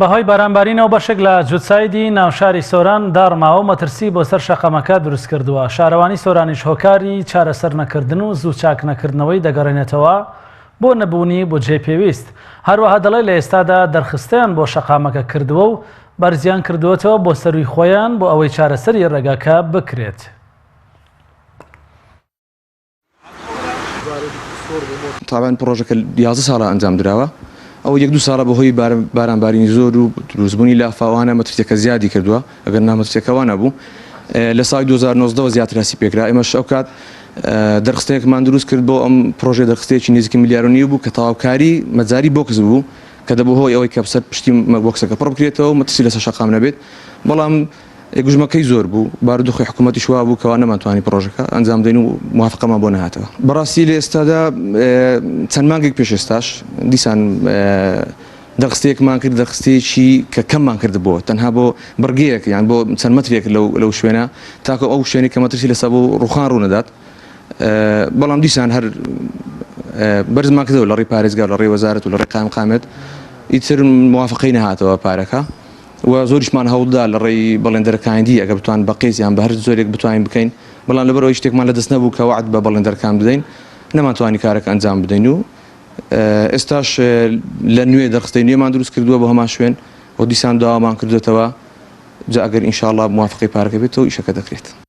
بەهۆی بارانبارینەوە بەشێک لە جووتسایدی ناوشاری سۆران داڕماوە مەترسی بۆ سەر شەقەمەکە دروست کردووە. شارەوانی سۆرانیش هۆکاری چارەسەر نەکردن و زوو چاک نەکردنەوەی دەگەڕێنێتەوە بۆ نەبوونی بودجێ پێویست. هەروەها دەڵێ لە ئێستادا دەرخستیان بۆ شەقامەکە کردووە و بەرزیان کردووەتەوە بۆ سەروی خۆیان بۆ ئەوەی چارەسەری ڕێگاکە بکرێت. تابان پرۆژەکە 11 ساڵە ئەنجام درراوە. ئەو 1-2 ساڵە بەهۆی بارانبارینی زۆر و دروستبوونی لافاوانە مەترسیەکە زیادی کردووە ئەگەر نامەترسیەکەوانە بوو. لە ساڵی 2019 زیاتر هەسی پێکرا. ئێمەش ئەو کات دەرخستەیەکمان دروست کرد بۆ ئەم پرۆژێ دەرخستەیەکی نزیکی ملیار و نیو بوو کە تەواوکاری مەجاری بۆکس بوو کە دەبوو هۆی ئەوەی کە بسەر پشتی بۆکسەکە پڕ بکرێتەوە و مەترسی لەسەر شەقام نەبێت. بەڵام گوژمەکەی زۆر بوو، بارودۆخی حکوومەتیش وا بوو کەوا نەمانتوانی پرۆژەکە ئەنجام دەین و موافقەمان بۆ نەهاتەوە. بەڕاستی لە ئێستادا چەند مانگێک پێش ئێستاش دیسان دەرخستەیەکمان کرد، دەرخستەیەکی کە کەممان کردبووە تەنها بۆ بەرگەیەک یان بۆ چەند مەترێک لەو شوێنە تاکە ئەو شوێنی کە مەترسی لەسەر بۆ ڕووخان ڕوونەدات. بەڵام دیسان هەر بەرزمان کردەوە لە ڕێی پارێزگار لە ڕێی وەزارەت و لە ڕێی قامت ئیتر موافقەی نەهاتەوە پارەکە و زۆریشمان هەوڵدا لە ڕێی بەڵێندەرەکانی ئەگە بتوان بە قێزیان بە هەر زۆرێک بتوانین بکەین، بەڵام لەبەرەوەی شتێکمان لە دەست نەبوو کە وعد بە بەڵێندەرەکان بدەین نەمانتوانی کارێک ئەنجام بدەین و ئێستاش لە نوێ دەرخستەی نوێمان دروست کردووە بۆ هەمان شوێن و دیسان داوامان کردوێتەوە جا ئەگەر ئینشاءڵڵا موافقەی پارەکە بێتەوە ئیشەکە دەکرێت.